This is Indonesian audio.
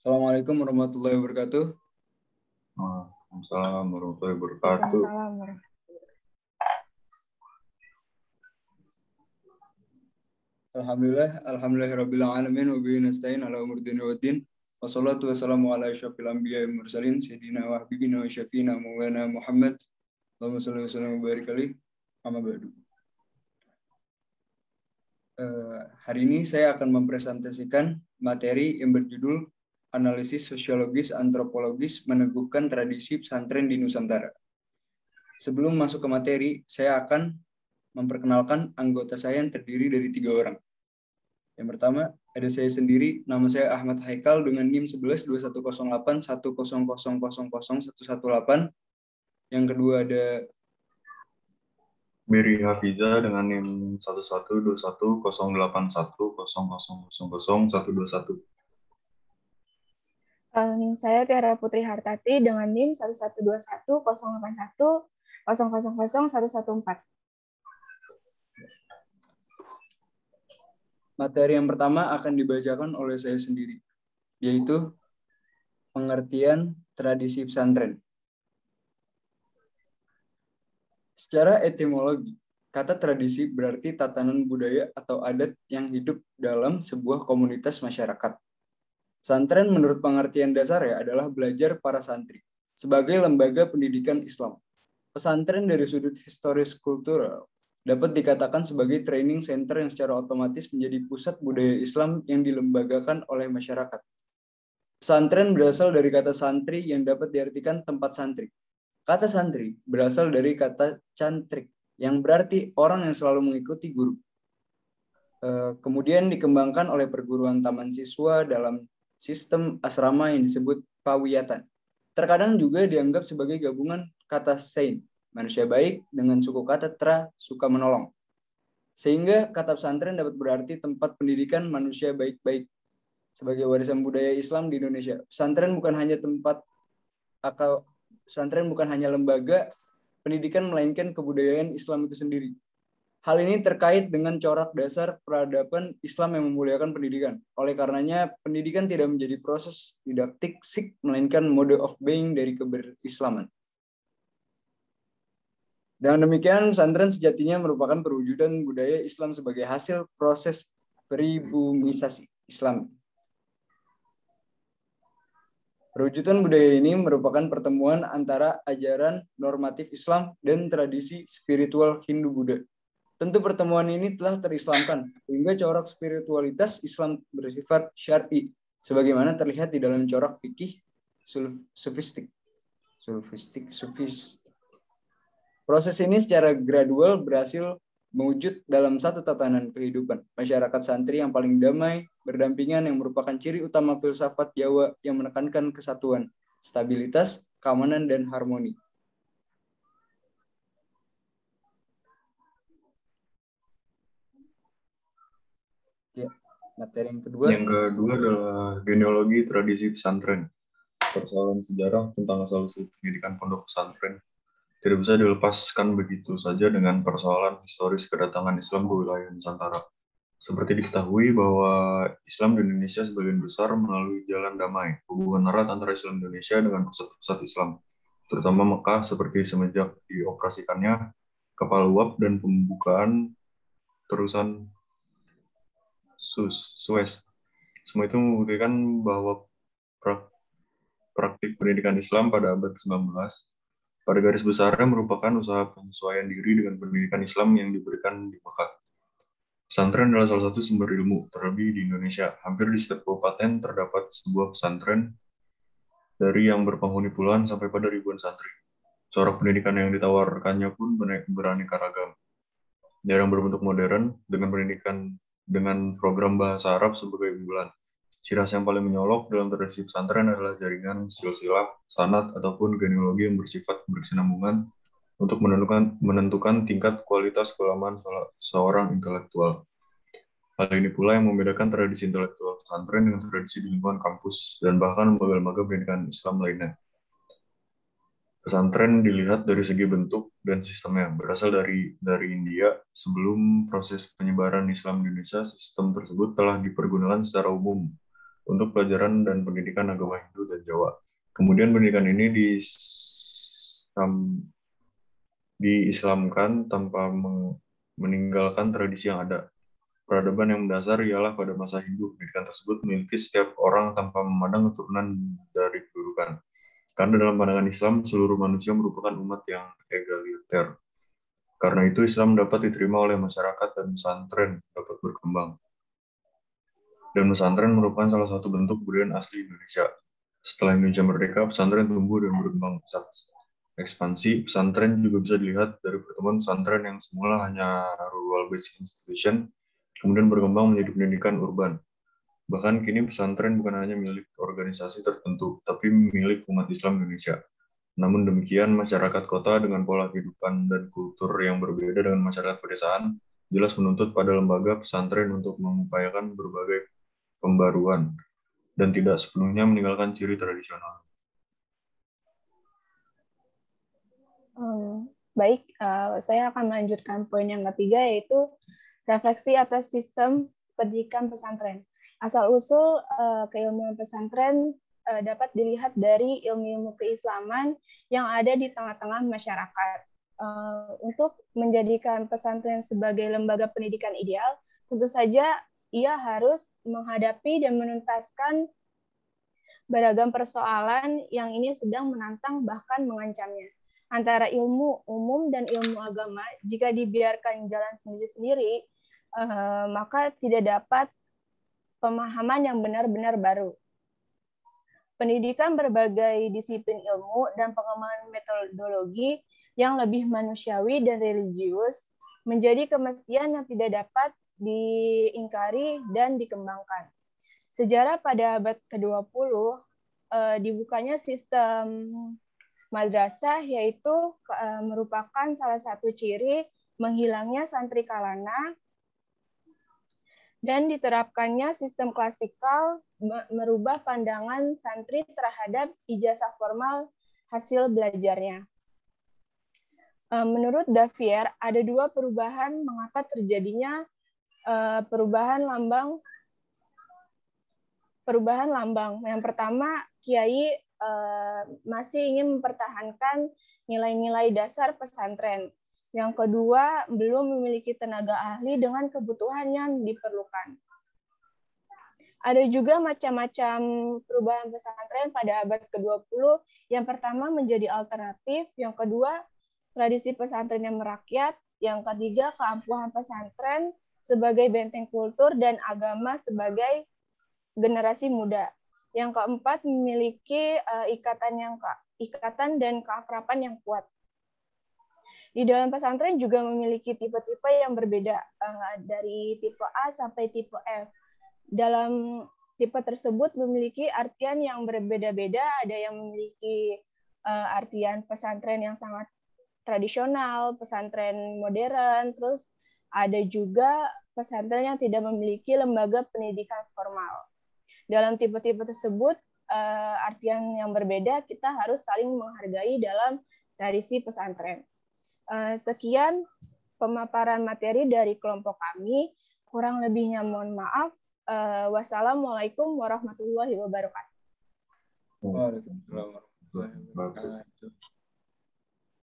Assalamualaikum warahmatullahi wabarakatuh. Waalaikumsalam warahmatullahi wabarakatuh. Alhamdulillahirabbil alamin wa bihi nasta'in ala umuri dunya waddin. Wassalatu wassalamu ala asyrofil anbiya'i wal mursalin sayyidina wa habibina wa syafiina maulana Muhammad. Allahumma shalli wa sallim wa barik alaihi. Amma ba'du. Hari ini saya akan mempresentasikan materi yang berjudul Analisis Sosiologis Antropologis Meneguhkan Tradisi Pesantren di Nusantara. Sebelum masuk ke materi, saya akan memperkenalkan anggota saya yang terdiri dari 3 orang. Yang pertama, ada saya sendiri, nama saya Ahmad Haikal dengan NIM 11210810000118. Yang kedua ada Beri Hafiza dengan NIM 11210810000121. Saya Tiara Putri Hartati dengan NIM 11210810000114. materi yang pertama akan dibacakan oleh saya sendiri, yaitu pengertian tradisi pesantren. Secara etimologi, kata tradisi berarti tatanan budaya atau adat yang hidup dalam sebuah komunitas masyarakat. Pesantren menurut pengertian dasarnya adalah belajar para santri sebagai lembaga pendidikan Islam. Pesantren dari sudut historis kultural dapat dikatakan sebagai training center yang secara otomatis menjadi pusat budaya Islam yang dilembagakan oleh masyarakat. Pesantren berasal dari kata santri yang dapat diartikan tempat santri. Kata santri berasal dari kata cantrik yang berarti orang yang selalu mengikuti guru. Kemudian dikembangkan oleh perguruan taman siswa dalam sistem asrama yang disebut pawiyatan. Terkadang juga dianggap sebagai gabungan kata saint, manusia baik, dengan suku kata tra, suka menolong. Sehingga kata pesantren dapat berarti tempat pendidikan manusia baik-baik. Sebagai warisan budaya Islam di Indonesia, pesantren bukan hanya lembaga pendidikan, melainkan kebudayaan Islam itu sendiri. Hal ini terkait dengan corak dasar peradaban Islam yang memuliakan pendidikan. Oleh karenanya, pendidikan tidak menjadi proses didaktik sik, melainkan mode of being dari keberislaman. Dengan demikian, pesantren sejatinya merupakan perwujudan budaya Islam sebagai hasil proses peribumisasi Islam. Perwujudan budaya ini merupakan pertemuan antara ajaran normatif Islam dan tradisi spiritual Hindu-Buddha. Tentu pertemuan ini telah terislamkan, sehingga corak spiritualitas Islam bersifat syar'i, sebagaimana terlihat di dalam corak fikih sufistik. Proses ini secara gradual berhasil mewujud dalam satu tatanan kehidupan masyarakat santri yang paling damai, berdampingan, yang merupakan ciri utama filsafat Jawa yang menekankan kesatuan, stabilitas, keamanan, dan harmoni. Ya, materi yang kedua. Yang kedua adalah genealogi tradisi pesantren. Persoalan sejarah tentang asal-usul pendidikan pondok pesantren tidak bisa dilepaskan begitu saja dengan persoalan historis kedatangan Islam ke wilayah Nusantara. Seperti diketahui bahwa Islam di Indonesia sebagian besar melalui jalan damai, hubungan erat antara Islam Indonesia dengan pusat-pusat Islam, terutama Mekah, seperti semenjak dioperasikannya kapal uap dan pembukaan terusan Suez. Semua itu membuktikan bahwa praktik pendidikan Islam pada abad ke-19 pada garis besarnya merupakan usaha penyesuaian diri dengan pendidikan Islam yang diberikan di Mekah. Pesantren adalah salah satu sumber ilmu, terlebih di Indonesia. Hampir di setiap kabupaten terdapat sebuah pesantren, dari yang berpenghuni puluhan sampai pada ribuan santri. Corak pendidikan yang ditawarkannya pun beraneka ragam. Jarang berbentuk modern, dengan program bahasa Arab sebagai unggulan. Ciri khas yang paling menyolok dalam tradisi pesantren adalah jaringan silsilah, sanad, ataupun genealogi yang bersifat berkesinambungan untuk menentukan tingkat kualitas keulamaan seorang intelektual. Hal ini pula yang membedakan tradisi intelektual pesantren dengan tradisi di lingkungan kampus dan bahkan lembaga-lembaga pendidikan Islam lainnya. Pesantren dilihat dari segi bentuk dan sistemnya. Berasal dari India, sebelum proses penyebaran Islam di Indonesia, sistem tersebut telah dipergunakan secara umum untuk pelajaran dan pendidikan agama Hindu dan Jawa. Kemudian pendidikan ini diislamkan tanpa meninggalkan tradisi yang ada. Peradaban yang mendasar ialah pada masa Hindu. Pendidikan tersebut memiliki setiap orang tanpa memandang keturunan dari kedudukan. Karena dalam pandangan Islam, seluruh manusia merupakan umat yang egaliter. Karena itu Islam dapat diterima oleh masyarakat dan pesantren dapat berkembang. Dan pesantren merupakan salah satu bentuk kebudayaan asli Indonesia. Setelah Indonesia merdeka, pesantren tumbuh dan berkembang pesat. Ekspansi pesantren juga bisa dilihat dari pertemuan pesantren yang semula hanya rural-based institution, kemudian berkembang menjadi pendidikan urban. Bahkan kini pesantren bukan hanya milik organisasi tertentu, tapi milik umat Islam Indonesia. Namun demikian, masyarakat kota dengan pola kehidupan dan kultur yang berbeda dengan masyarakat pedesaan jelas menuntut pada lembaga pesantren untuk mengupayakan berbagai pembaruan dan tidak sepenuhnya meninggalkan ciri tradisional. Baik, saya akan melanjutkan poin yang ketiga, yaitu refleksi atas sistem pendidikan pesantren. Asal-usul keilmuan pesantren dapat dilihat dari ilmu-ilmu keislaman yang ada di tengah-tengah masyarakat. Untuk menjadikan pesantren sebagai lembaga pendidikan ideal, tentu saja ia harus menghadapi dan menuntaskan beragam persoalan yang ini sedang menantang bahkan mengancamnya. Antara ilmu umum dan ilmu agama, jika dibiarkan jalan sendiri-sendiri, maka tidak dapat pemahaman yang benar-benar baru. Pendidikan berbagai disiplin ilmu dan pengembangan metodologi yang lebih manusiawi dan religius menjadi kemestian yang tidak dapat diingkari dan dikembangkan. Sejarah pada abad ke-20 dibukanya sistem madrasah, yaitu merupakan salah satu ciri menghilangnya santri kalana dan diterapkannya sistem klasikal merubah pandangan santri terhadap ijazah formal hasil belajarnya. Menurut Davier, ada dua perubahan mengapa terjadinya perubahan lambang. Yang pertama, Kiai masih ingin mempertahankan nilai-nilai dasar pesantren. Yang kedua, belum memiliki tenaga ahli dengan kebutuhan yang diperlukan. Ada juga macam-macam perubahan pesantren pada abad ke-20. Yang pertama, menjadi alternatif. Yang kedua, tradisi pesantren yang merakyat. Yang ketiga, keampuhan pesantren sebagai benteng kultur dan agama sebagai generasi muda. Yang keempat, memiliki ikatan dan keakraban yang kuat. Di dalam pesantren juga memiliki tipe-tipe yang berbeda, dari tipe A sampai tipe F. Dalam tipe tersebut memiliki artian yang berbeda-beda. Ada yang memiliki artian pesantren yang sangat tradisional, pesantren modern, terus ada juga pesantren yang tidak memiliki lembaga pendidikan formal. Dalam tipe-tipe tersebut, artian yang berbeda, kita harus saling menghargai dalam tradisi pesantren. Sekian pemaparan materi dari kelompok kami. Kurang lebihnya mohon maaf. Wassalamualaikum warahmatullahi wabarakatuh. Waalaikumsalam warahmatullahi wabarakatuh.